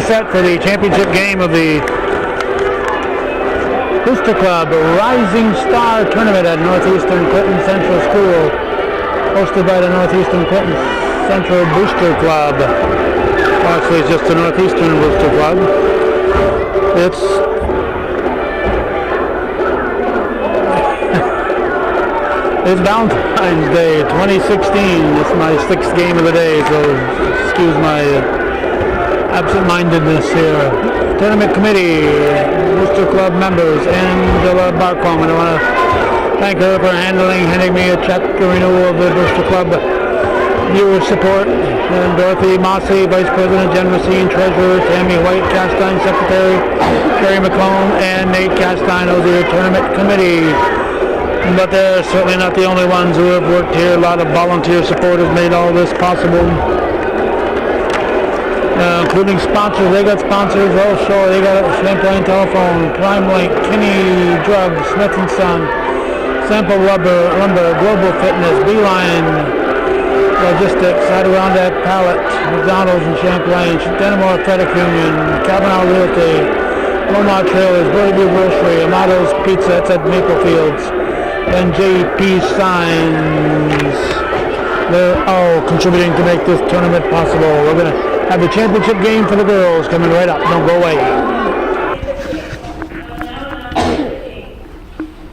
getting set for the championship game of the Booster Club Rising Star Tournament at Northeastern Clinton Central School, hosted by the Northeastern Clinton Central Booster Club. Actually, it's just the Northeastern Booster Club. It's Valentine's Day 2016. It's my 6th game of the day, so excuse my absent-mindedness here. Tournament committee, Booster Club members, Angela Barcombe, and I want to thank her for handing me a check for renewal of the Booster Club viewer support. And Dorothy Mossy, Vice President, Jen Racine, Treasurer, Tammy White, Castine, Secretary, Carrie McComb, and Nate Castine of the Tournament Committee. But they're certainly not the only ones who have worked here. A lot of volunteer support has made all this possible. Including sponsors. They got sponsors also. They got Champlain Telephone, Prime Link, Kinney Drugs, Smith & Son, Sample Lumber, Global Fitness, Beeline Logistics, Adirondack Pallet, McDonald's in Champlain, Denimore Credit Union, Cavanaugh Realty, Lomar Trailers, Birdie Grocery, Amato's Pizza, that's at Maple Fields, and JP Signs. They're all contributing to make this tournament possible. We're going to have the championship game for the girls coming right up. Don't go away.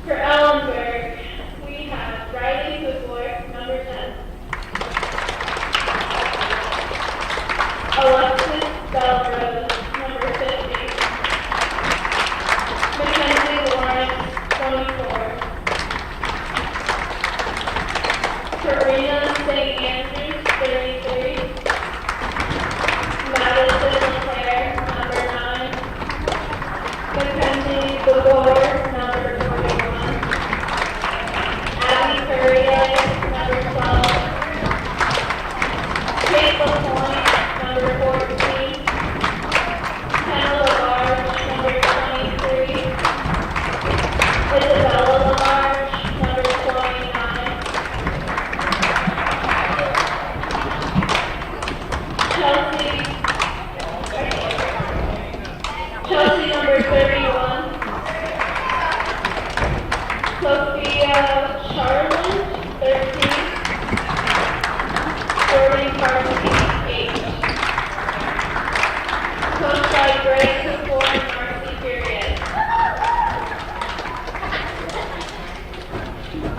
For Ellenburg, we have Riley Goodward, number 10. Alexis Belrose, number 50. Mackenzie Lawrence, 24. Karina St. Andrews, 33. Madison LeClaire, number 9. Mackenzie Gabor, number 41. Abby Perrier, number 12. Kate LaPointe, number 14. Hannah LaBarge, number 23. Isabella LaBarge, number 29. Chelsea number 31. Sophia Charlotte, 13. Jordan Carson, 8. Coached by Greg Kapoor and Marcy Period.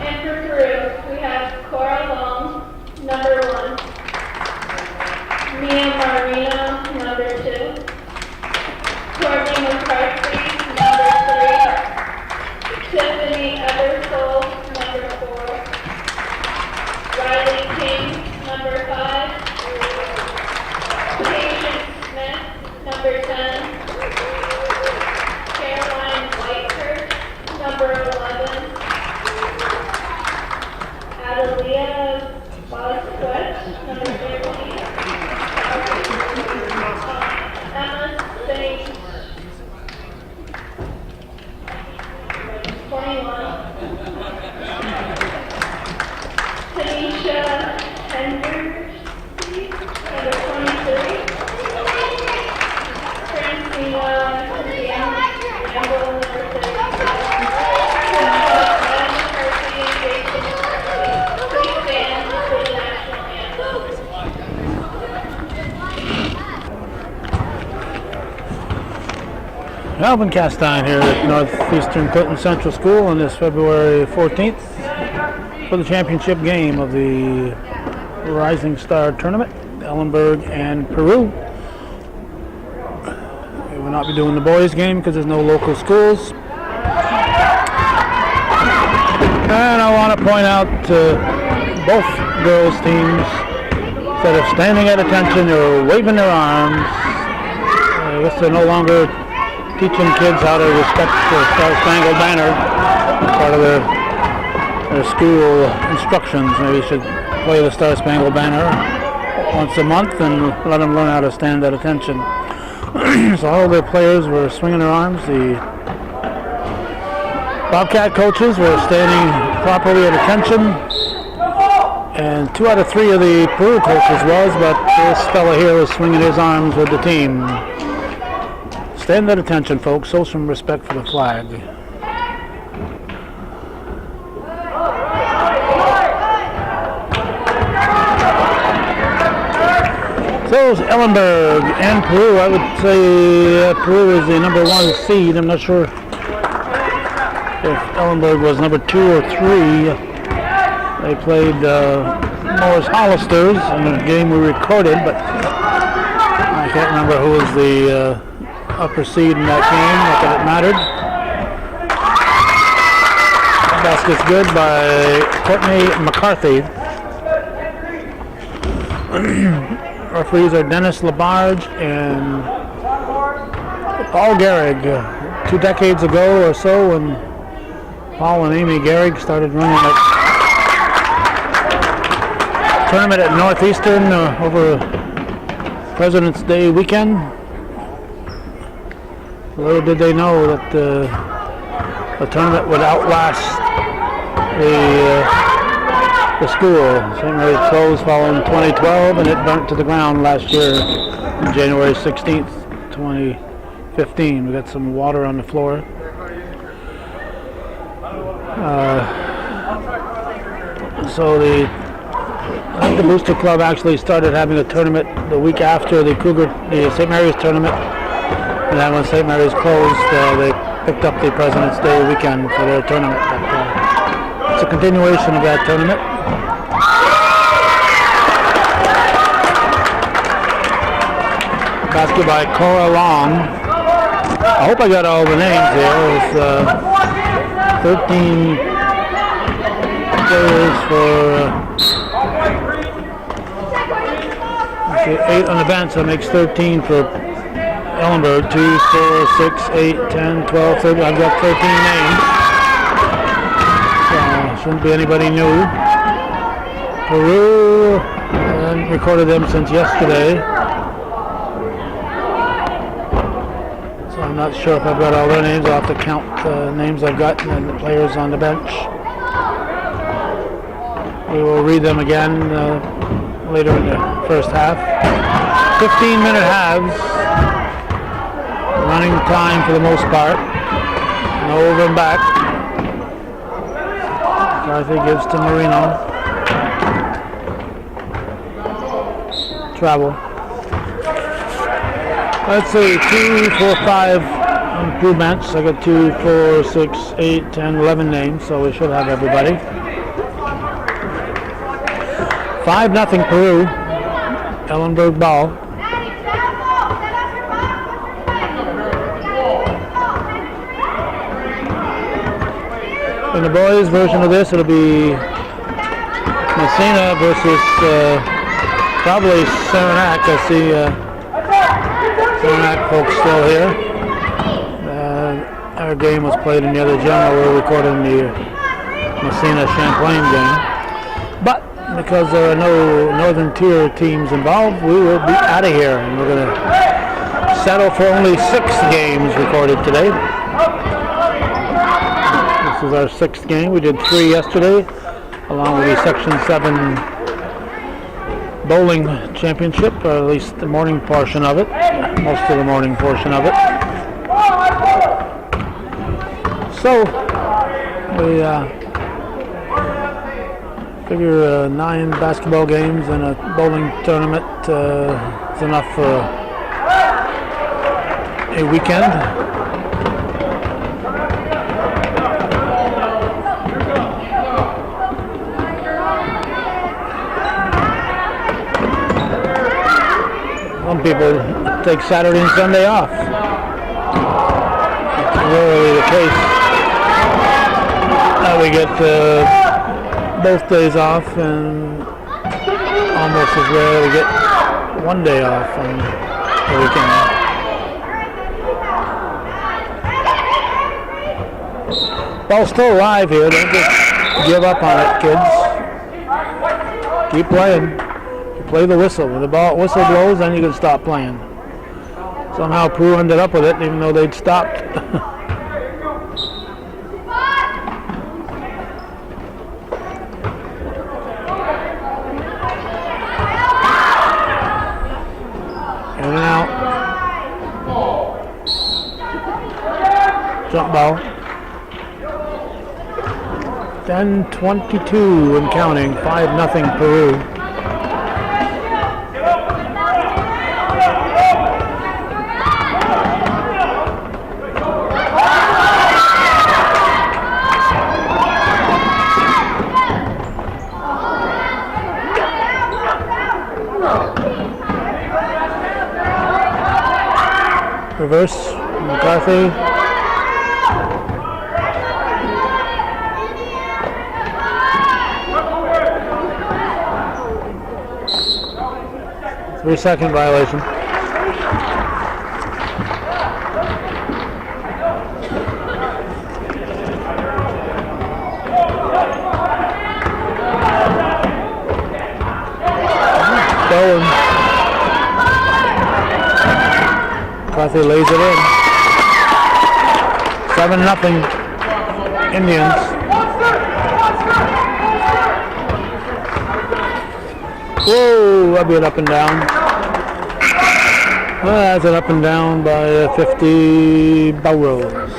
And for Peru, we have Cora Long, number 1. Mia Marino, number 2. Courtney McCarthy, number 3. Tiffany Eversole, number 4. Riley King, number 5. Patience Smith, number 10. Caroline Whitehurst, number 11. Adelia Bosquet, number 13. Emma St. 21. Tanisha Henders, number 23. Francina Campbell, number 37. Kirsty and Jason Murphy. Please stand for the national anthem. Alvin Castine here at Northeastern Clinton Central School on this February 14th for the championship game of the Rising Star Tournament, Ellenburg and Peru. We will not be doing the boys game because there's no local schools. And I want to point out to both girls teams, instead of standing at attention, they're waving their arms. I guess they're no longer teaching kids how to respect the Star Spangled Banner, part of their school instructions. Maybe you should play the Star Spangled Banner once a month and let them learn how to stand at attention. So all the players were swinging their arms. The Bobcat coaches were standing properly at attention, and 2 out of 3 of the Peru coaches was, but this fella here was swinging his arms with the team. Stand at attention, folks. Show some respect for the flag. So is Ellenburg and Peru. I would say Peru is the number 1 seed. I'm not sure if Ellenburg was number 2 or 3. They played Morris Hollisters in the game we recorded, but I can't remember who was the upper seed in that game. Not that it mattered. Basket's good by Courtney McCarthy. Referees are Dennis Labarge and Paul Gehrig. 2 decades ago or so, when Paul and Amy Gehrig started running that tournament at Northeastern over President's Day weekend, little did they know that the tournament would outlast the school. St. Mary's closed following 2012, and it burnt to the ground last year, on January 16th, 2015. We got some water on the floor. So I think the Booster Club actually started having a tournament the week after the St. Mary's tournament, and then when St. Mary's closed, they picked up the President's Day weekend for their tournament. But, it's a continuation of that tournament. Basket by Cora Long. I hope I got all the names here. It's 13 players for 8 on the bench, so that makes 13 for Ellenburg. 2, 4, 6, 8, 10, 12, 13. I've got 13 names. So shouldn't be anybody new. Peru, I haven't recorded them since yesterday. I'm not sure if I've got all their names. I'll have to count the names I've got and the players on the bench. We will read them again later in the first half. 15-minute halves. Running time for the most part. No over and back. McCarthy gives to Marino. Travel. Let's see, 2, 4, 5 on Peru bench. I got 2, 4, 6, 8, 10, 11 names, so we should have everybody. 5-0 Peru. Ellenburg ball. In the boys' version of this, it'll be Messina versus probably Saranac. I see Saranac folks still here. Our game was played in the other gym. We're recording the Messina Champlain game. But because there are no Northern Tier teams involved, we will be out of here. And we're going to settle for only 6 games recorded today. This is our 6th game. We did 3 yesterday, along with the Section 7 bowling championship, or at least the morning portion of it, most of the morning portion of it. So we figure 9 basketball games and a bowling tournament is enough for a weekend. Some people take Saturday and Sunday off. It's rarely the case. We get both days off, and almost as rare we get 1 day off on the weekend. Ball's still alive here. Don't just give up on it, kids. Keep playing. Play the whistle. When the whistle blows, then you can stop playing. Somehow Peru ended up with it, even though they'd stopped. In and out. Jump ball. 10-22 and counting. 5-0 Peru. Reverse, McCarthy. Three-second violation. Stolen. McCarthy lays it in. 7-0 Indians. Whoa, that'd be an up and down. Well, that's an up and down by 50 Burrows.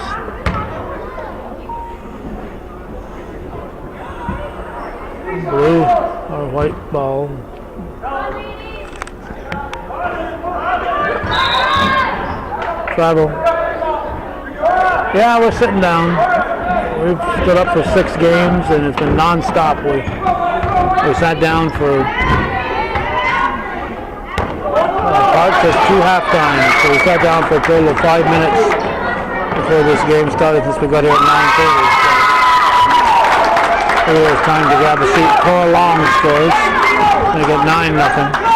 Blue or white ball. Travel. Yeah, we're sitting down. We've stood up for 6 games and it's been non-stop. We sat down for Park says 2 half-times, so we sat down for a total of 5 minutes before this game started since we got here at 9:30. So it was time to grab a seat. Cora Long scores. They get 9-0.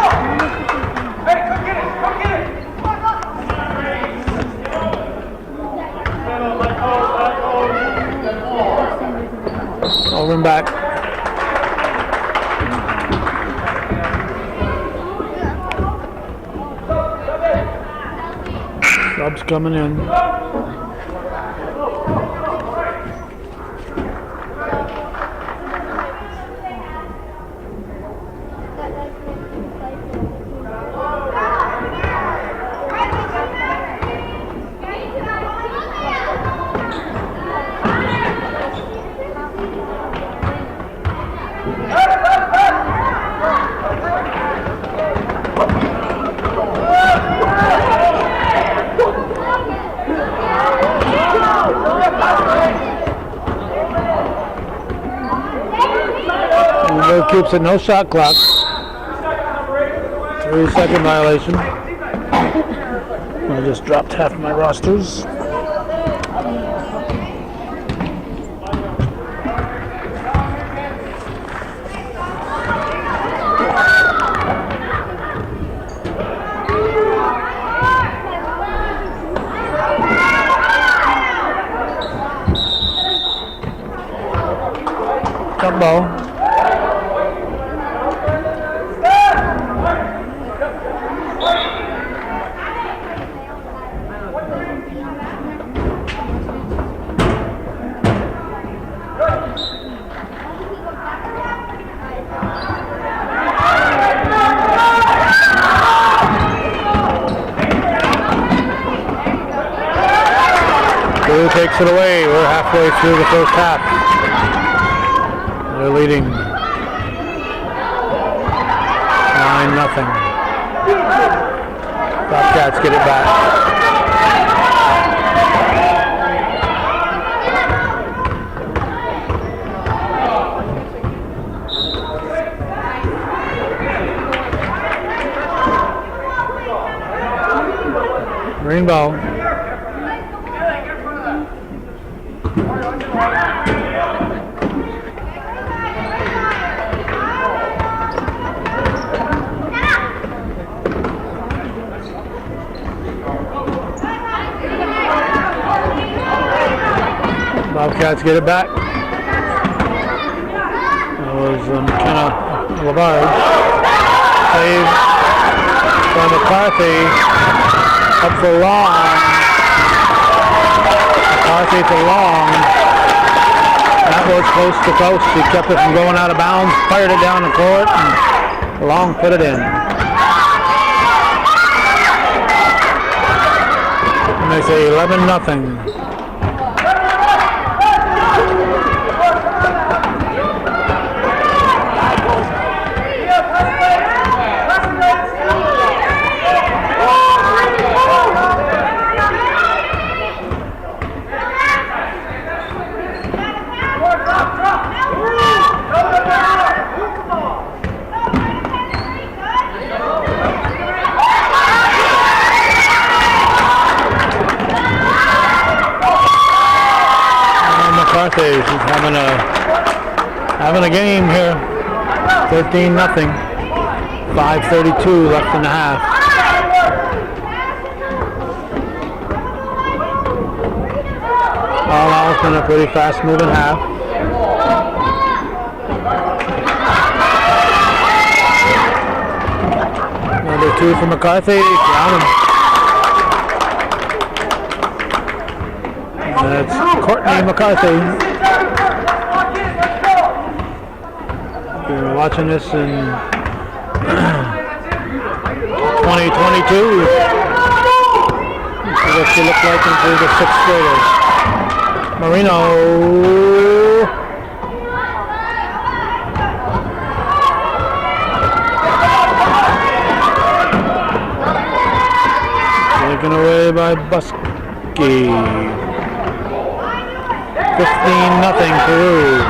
Over and back. Subs coming in. Keeps it, no shot clock. 3-second violation. I just dropped half my rosters. Jump ball. Peru takes it away. We're halfway through the first half. They're leading 9-0. Bobcats get it back. Green ball. Bobcats get it back. That was McKenna Lavarge. Save by McCarthy. Up for Long. McCarthy to Long. That was close to post. He kept it from going out of bounds. Fired it down the court. And Long put it in. And they say 11-0. McCarthy. She's having a game here. 13-0. 5:32 left in the half. All out in a pretty fast-moving half. Number 2 for McCarthy. Got him. That's Courtney McCarthy. If you're watching this in 2022, this is what she looked like into the 6th graders. Marino. Taken away by Busky. 15-0 Peru.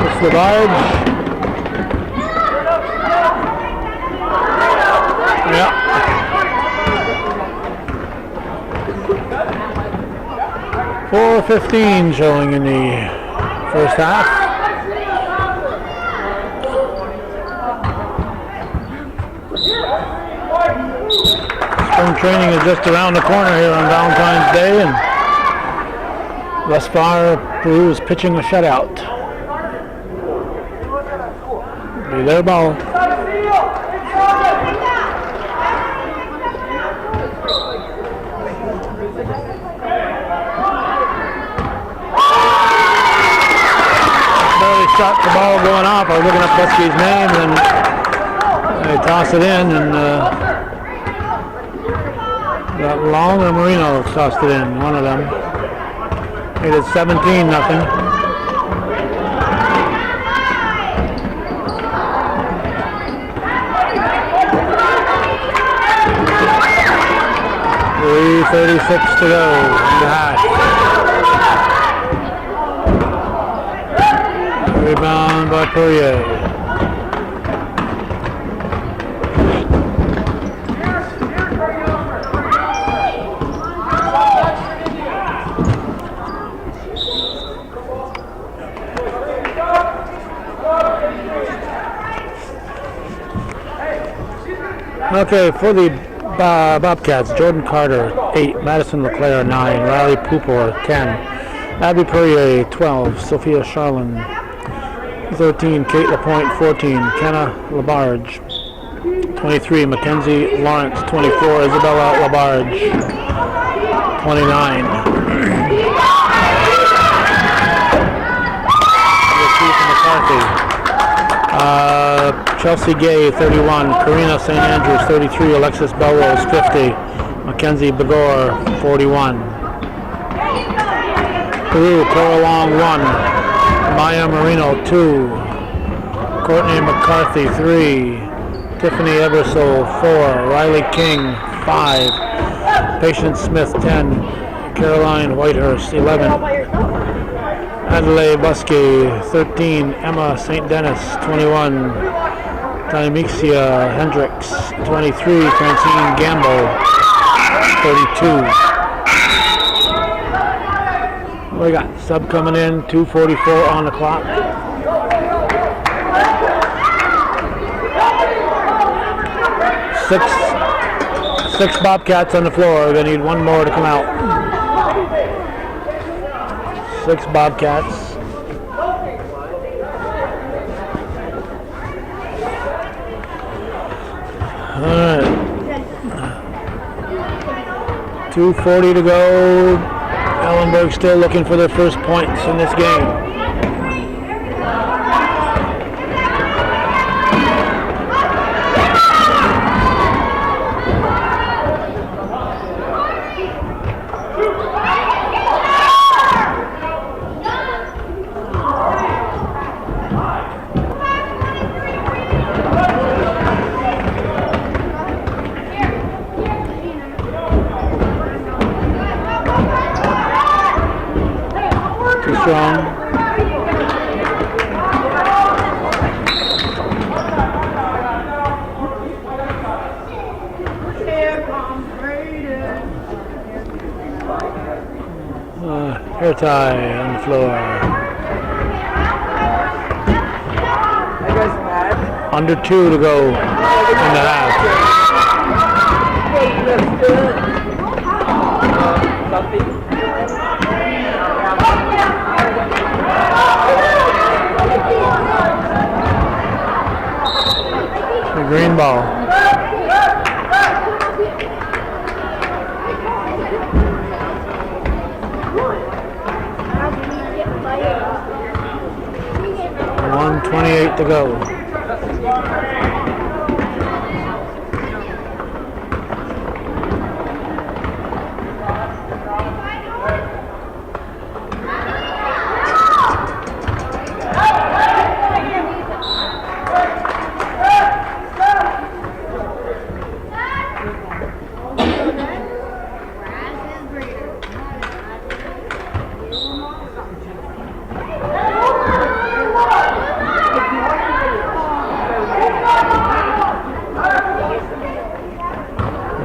It's the barge. Yeah. 4:15 showing in the first half. Spring training is just around the corner here on Valentine's Day, and thus far Peru is pitching a shutout. Be their ball. Barely shot the ball going off. I was looking up Busky's name, and they toss it in, and got Long or Marino tossed it in, one of them. Made it 17-0. .336 to go in the half. Rebound by Poirier. Okay, for the Bobcats, Jordan Carter, 8, Madison LeClaire, 9, Riley Pupor, 10, Abby Poirier, 12, Sophia Charlin, 13, Kate LaPointe, 14, Kenna Labarge, 23, Mackenzie Lawrence, 24, Isabella Labarge, 29. McCarthy. Chelsea Gay, 31, Karina St. Andrews, 33, Alexis Belrose, 50, Mackenzie Begor, 41. Peru, Cora Long, 1, Maya Marino, 2, Courtney McCarthy, 3, Tiffany Ebersole, 4, Riley King, 5, Patience Smith, 10, Caroline Whitehurst, 11, Adelaide Busky, 13, Emma St. Dennis, 21, Timexia Hendricks, 23, Francine Gamble, 32. We got sub coming in, 2:44 on the clock. Six Bobcats on the floor. We're gonna need one more to come out. 6 Bobcats. All right. 2:40 to go. Ellenburg still looking for their first points in this game. Hair tie on the floor. Under 2 to go in the half. The green ball. .128 to go.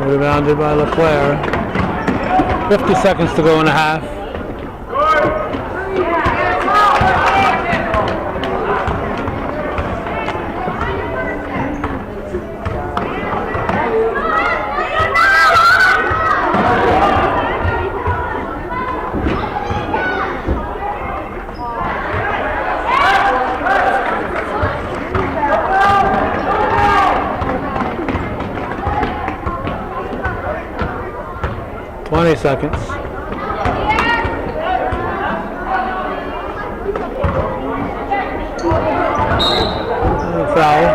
Rebounded by LeClaire. 50 seconds to go in the half. Seconds. Foul.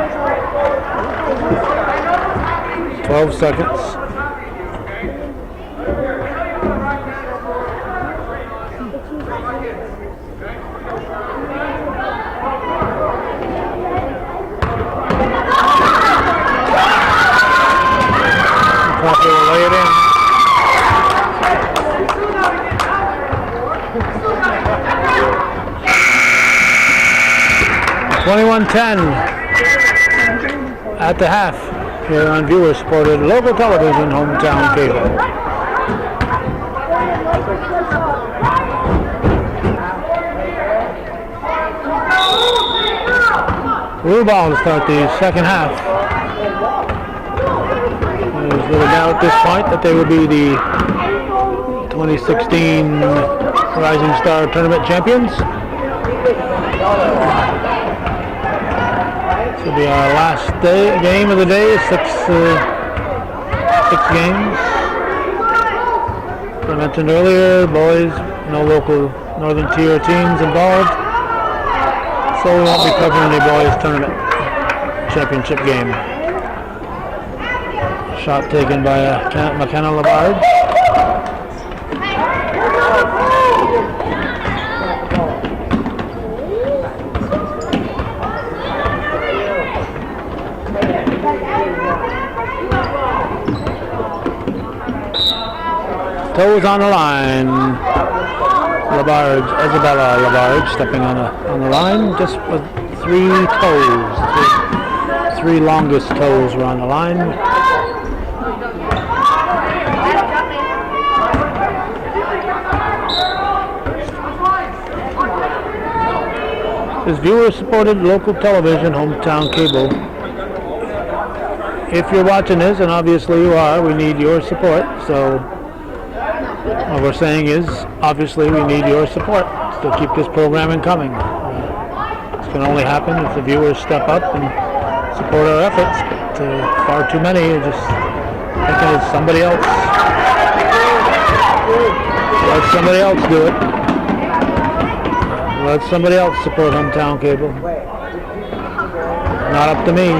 12 seconds. Coffee will lay it in. 21-10 at the half here on viewer-supported local television, Hometown Cable. Blue ball to start the second half. There's little doubt at this point that they will be the 2016 Rising Star Tournament champions. This will be our last game of the day. Six games. As I mentioned earlier, boys, no local Northern Tier teams involved, so we won't be covering the boys tournament championship game. Shot taken by McKenna Labard. Toes on the line. Isabella Labarge stepping on the line, just with 3 toes. Three longest toes were on the line. This viewer-supported local television, Hometown Cable. If you're watching this, and obviously you are, we need your support. So what we're saying is, obviously we need your support to keep this programming coming. This can only happen if the viewers step up and support our efforts. But far too many are just thinking it's somebody else. Let somebody else do it. Let somebody else support Hometown Cable. Not up to me.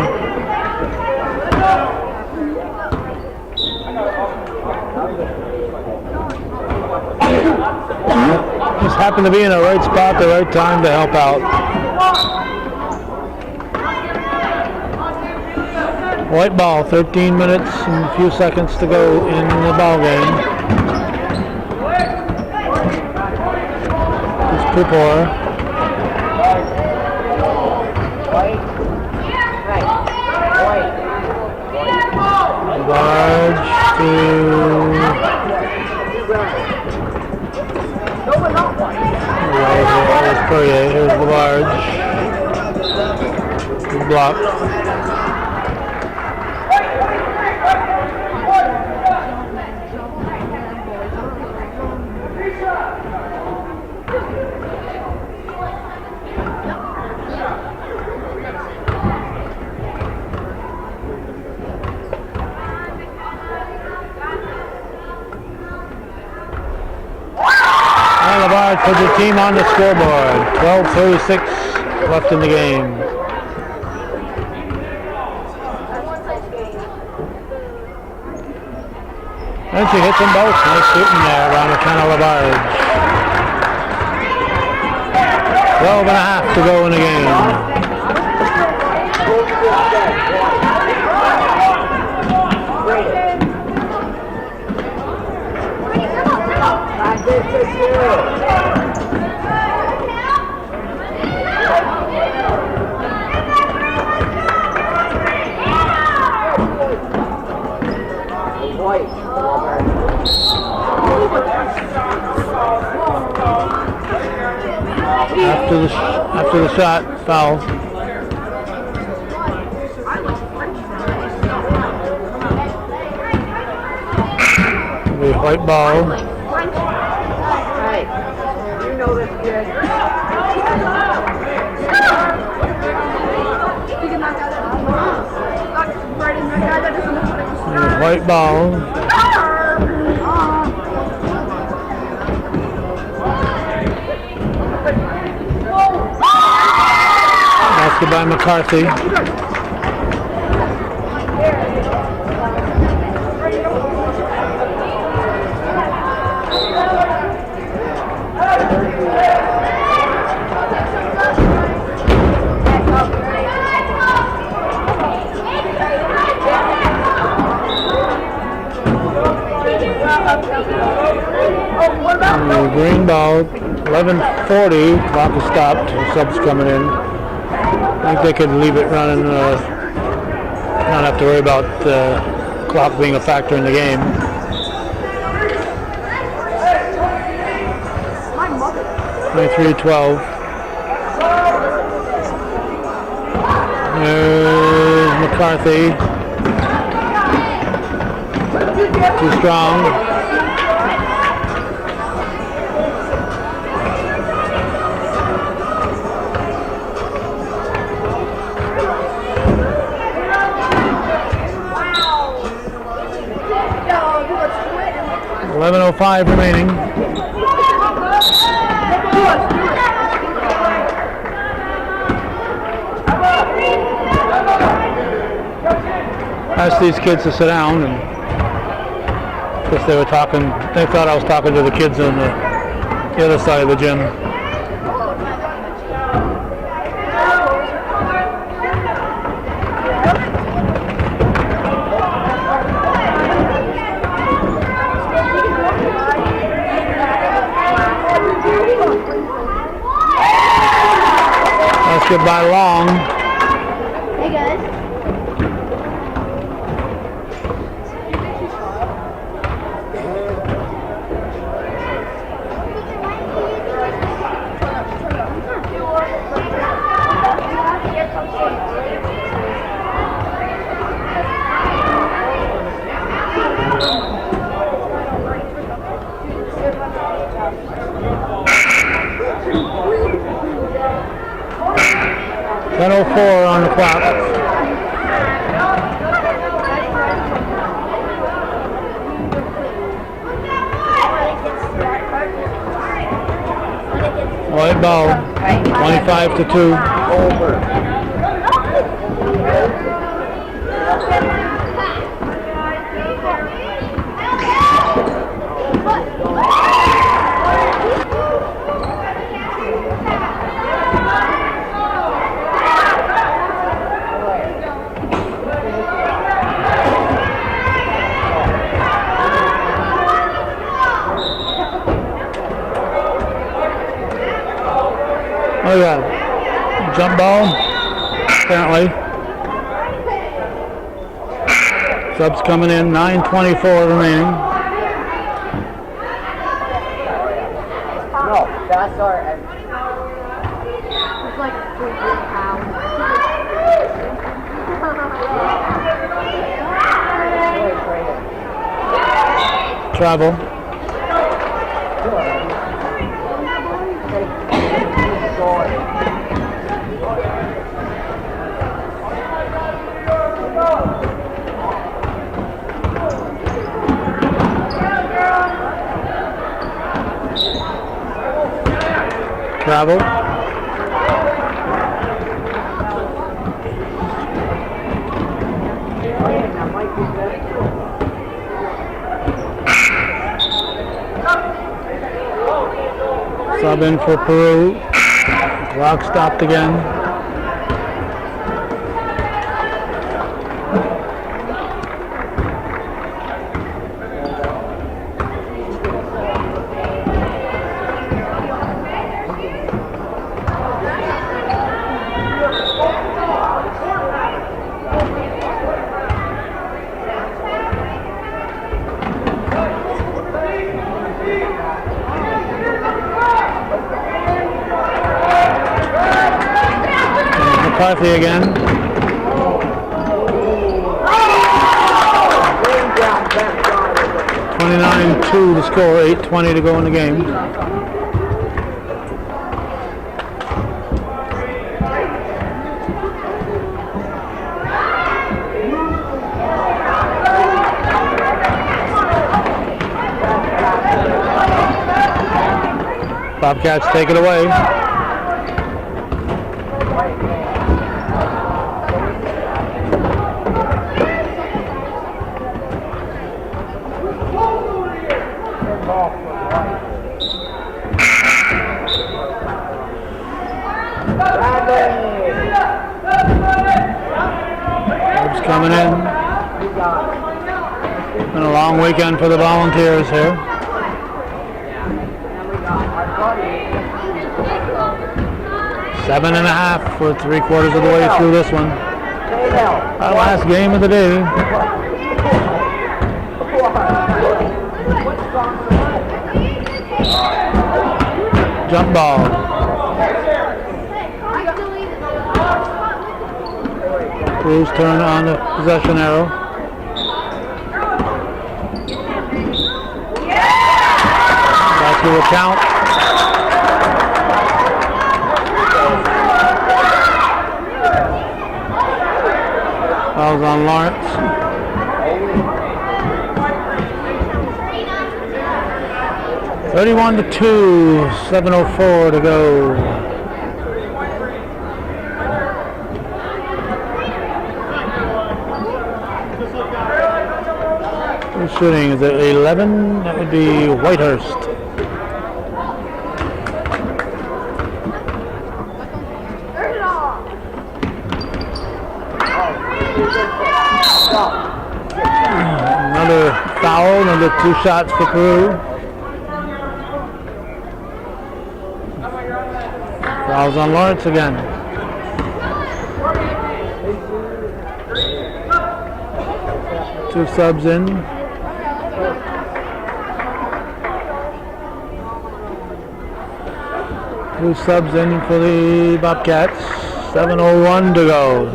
Just happened to be in the right spot, the right time to help out. White ball, 13 minutes and a few seconds to go in the ball game. It's Pupor. Large to Fourier. Here's Labarge. Blocked. Ellenburg put the team on the scoreboard. 12:36 left in the game. And she hits them both. Nice shooting there around the Ken Ellenburg. 12 and a half to go in the game. After the shot, foul. The white ball. You know this kid. The white ball. Basket by McCarthy. The green ball, 11:40, clock is stopped, the subs coming in. I think they could leave it running, not have to worry about clock being a factor in the game. (23:12). There's McCarthy. Too strong. .11:05 remaining. Asked these kids to sit down, and I guess they were talking. They thought I was talking to the kids on the other side of the gym. By Long. Hey guys. .10:04 on the clock. White ball, 25-2. Over. Oh yeah, jump ball, apparently. Subs coming in, 9:24 remaining. No, that's our like 3 pounds. Travel. Travel. Sub in for Peru. Clock stopped again. McCarthy again. (29-2) to score, 8:20 to go in the game. Bobcats take it away. Coming in. Been a long weekend for the Volunteers here. Seven and a half. We're 3/4 of the way through this one. Our last game of the day. Jump ball. Cruz turn on the possession arrow. Basket will count. Fouls on Lawrence. (31-2), 7:04 to go. Shooting is at 11. That would be Whitehurst. Another foul, another 2 shots for Peru. Fouls on Lawrence again. Two subs in. Two subs in for the Bobcats. 7:01 to go.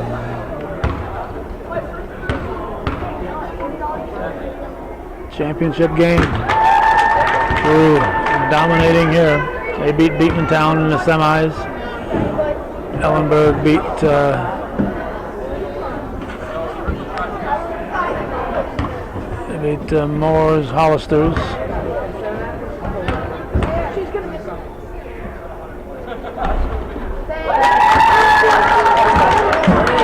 Championship game. Peru dominating here. They beat Beekmantown in the semis. Ellenburg beat Moore's Hollisters.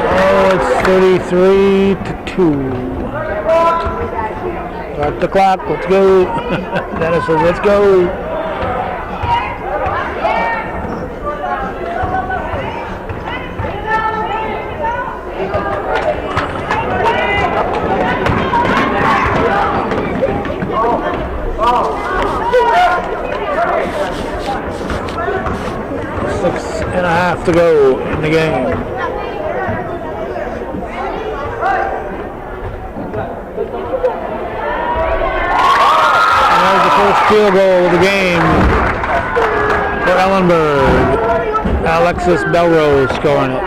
Oh, it's 33-2. Start the clock. Let's go. Dennis says, let's go. Six and a half to go in the game. And there's the first field goal of the game for Ellenburg. Alexis Belrose scoring it.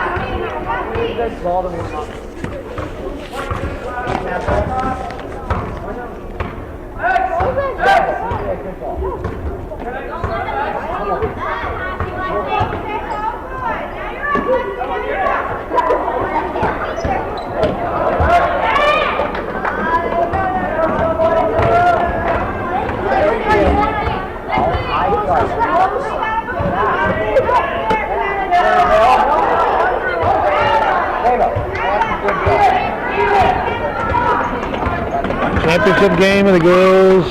Championship game of the girls,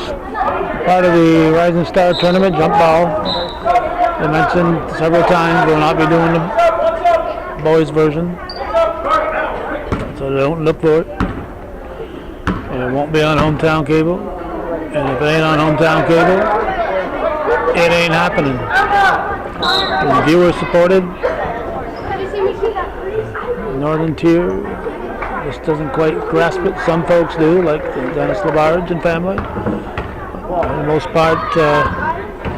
part of the Rising Star Tournament, jump ball. I mentioned several times we'll not be doing the boys version, so don't look for it. And it won't be on hometown cable, and if it ain't on hometown cable, it ain't happening. It's viewer supported. Northern tier just doesn't quite grasp it. Some folks do, like Dennis LaBarge and family. For the most part,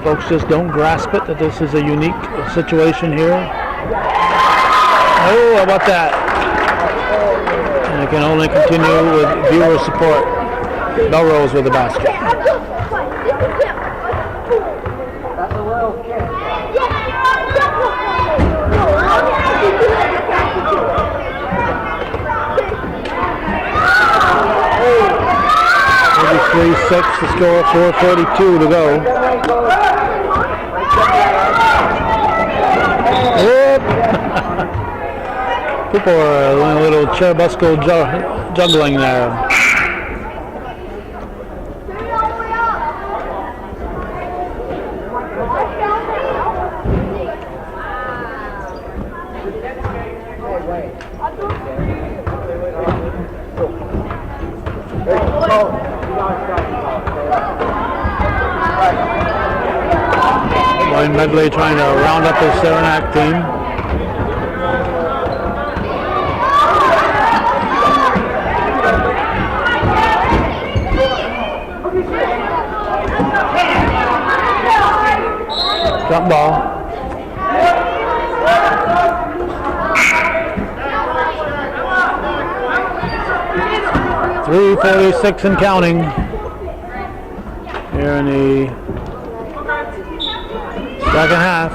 folks just don't grasp it, that this is a unique situation here. Oh, how about that? And it can only continue with viewer support. Belrose with the basket. That's a little kid. 33-6 to score, 4:42 to go. Whoop. People are doing a little Cherubusco juggling there. Lloyd Medley trying to round up his Saranac team. Jump ball. .346 and counting here in the second half.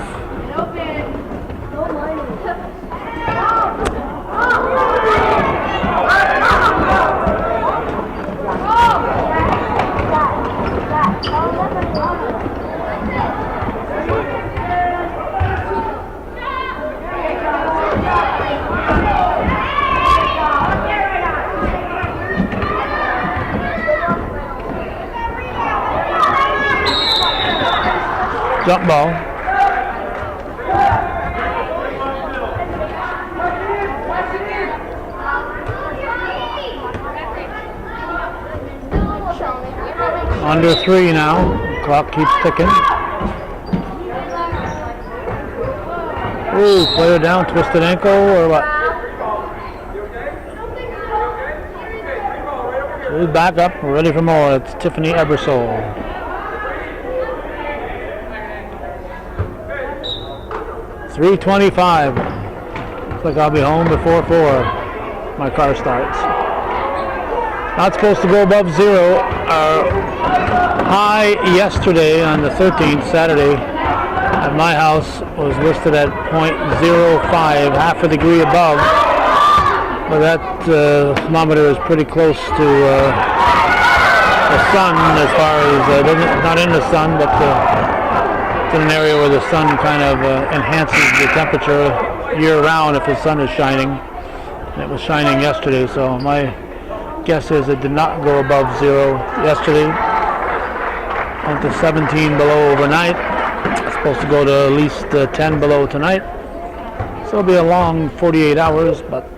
Jump ball. Under 3 now. Clock keeps ticking. Ooh, player down, twisted ankle or what? She's back up, we're ready for more. It's Tiffany Ebersole. .325. Looks like I'll be home before 4. My car starts. Not supposed to go above 0. Our high yesterday on the 13th, Saturday, at my house was listed at .05, half a degree above. But that thermometer is pretty close to the sun as far as, not in the sun, but in an area where the sun kind of enhances the temperature year-round if the sun is shining. And it was shining yesterday, so my guess is it did not go above 0 yesterday. Went to 17 below overnight. It's supposed to go to at least 10 below tonight. So it'll be a long 48 hours, but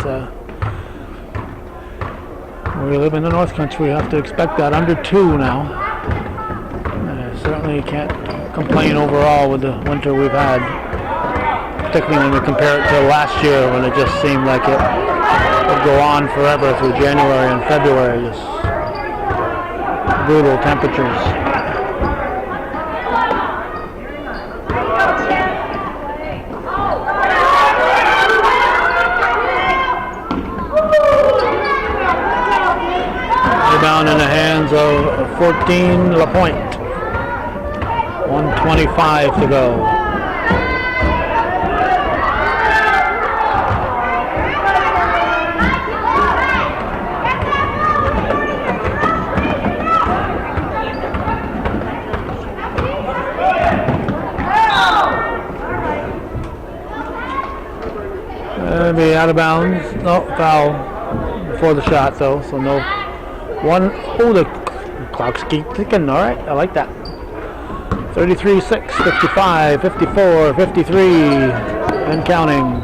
we live in the North Country. We have to expect that. Under 2 now. Certainly can't complain overall with the winter we've had, particularly when we compare it to last year when it just seemed like it would go on forever through January and February. Just brutal temperatures. rebound in the hands of 14 LaPointe. 1:25 to go. Be out of bounds. No, foul before the shot though, so no. One, oh, the clock's keep ticking. All right, I like that. 33-6, 55, 54, 53, and counting.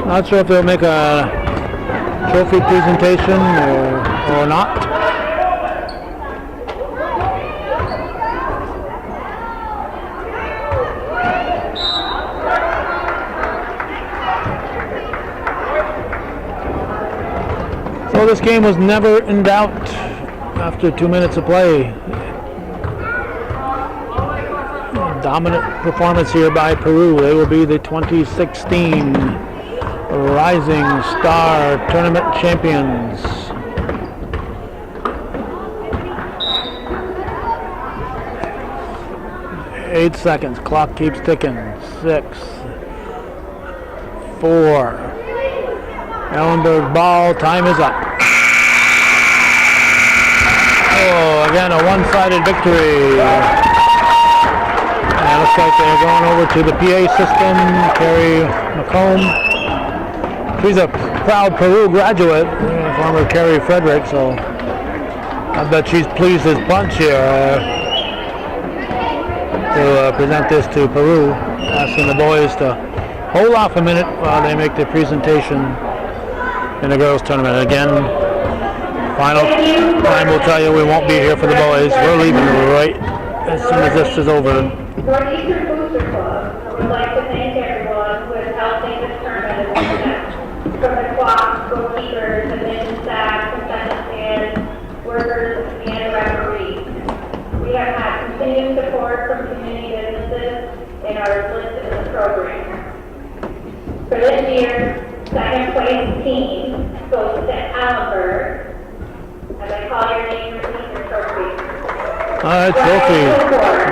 Not sure if they'll make a trophy presentation or not. So this game was never in doubt after 2 minutes of play. Dominant performance here by Peru. They will be the 2016 Rising Star Tournament champions. Eight seconds. Clock keeps ticking. 6, 4. Ellenburg ball. Time is up. Oh, again a one-sided victory. And it looks like they're going over to the PA system. Carrie McComb. She's a proud Peru graduate, former Carrie Frederick, so I bet she's pleased as punch here to present this to Peru, asking the boys to hold off a minute while they make their presentation in the girls tournament. Again, final time will tell you we won't be here for the boys. We're leaving right as soon as this is over. Northeastern Booster Club would like to thank everyone who has helped make this tournament a success. From the clocks, goalkeepers, admission staff, concession stands, workers, and referees. We have had continued support from community businesses and are listed in the program. For this year, second place team goes to Ellenburg. As I call your name, receive your trophy. All right, trophy.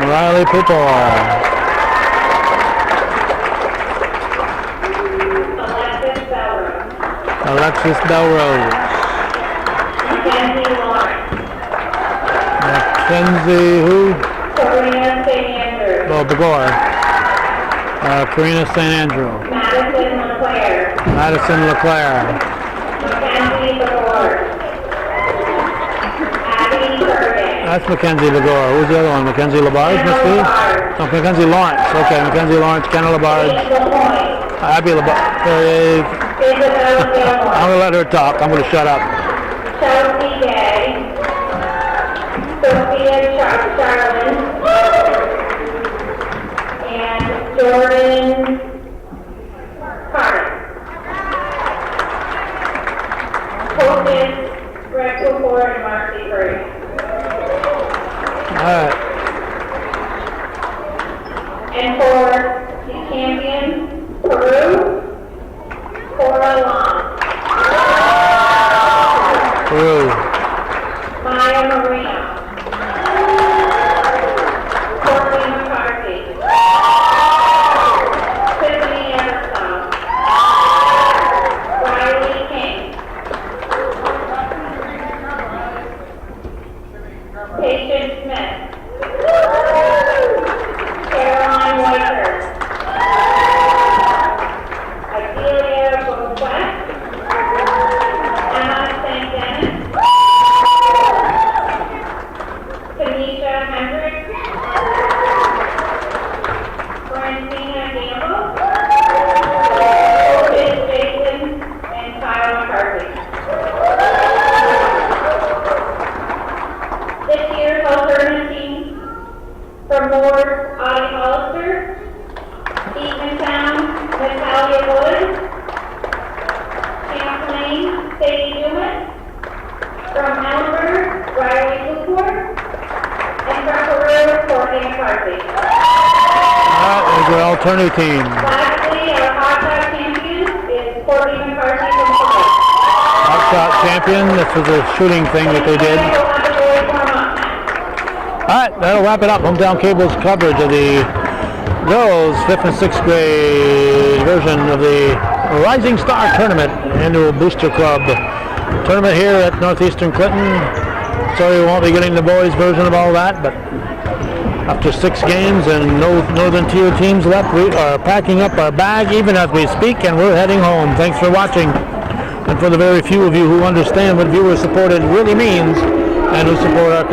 Riley Pupil. Alexis Belrose. Mackenzie Lawrence. Mackenzie who? Karina St. Andrew. Oh, Begor. Karina St. Andrew. Madison LeClaire. Madison LeClaire. Mackenzie Begor. Abby Bergen. That's Mackenzie Begor. Who's the other one? Mackenzie Labarge must be? Oh, Mackenzie Lawrence. Okay, Mackenzie Lawrence, Kenna Labarge. Abby Labarge. I'm going to let her talk. I'm going to shut up. Chelsea Gay. Sophia Charlin. And Jordan Carter. Coaches Greg Cooper and Marcy Curry. All right. And for the champion, Peru, Cora Long. Peru. Maya Marino. Courtney McCarthy. Tiffany Eversong. Riley King. Patience Smith. Caroline Whitehurst. Adelia Boquet. Emma St. Dennis. Tanisha Hendricks. Francina Gamble. Otis Jason and Kyle McCarthy. This year's alternate team from Moore, Audie Hollister, Eatontown, Natalia Wood, Champlain, Sadie Newman, from Ellenburg, Riley Cooper, and from Peru, Courtney McCarthy. There's your alternate team. Lastly, our hot shot champion is Courtney McCarthy from Peru. Hot shot champion. champion. This was a shooting thing that they did. Alright, that'll wrap it up. Hometown Cable's coverage of the girls' 5th and 6th grade version of the Rising Star Tournament, annual Booster Club tournament here at Northeastern Clinton. Sorry we won't be getting the boys' version of all that, but after 6 games and no Northern Tier teams left, we are packing up our bag even as we speak, and we're heading home. Thanks for watching. And for the very few of you who understand what viewer supported really means and who support our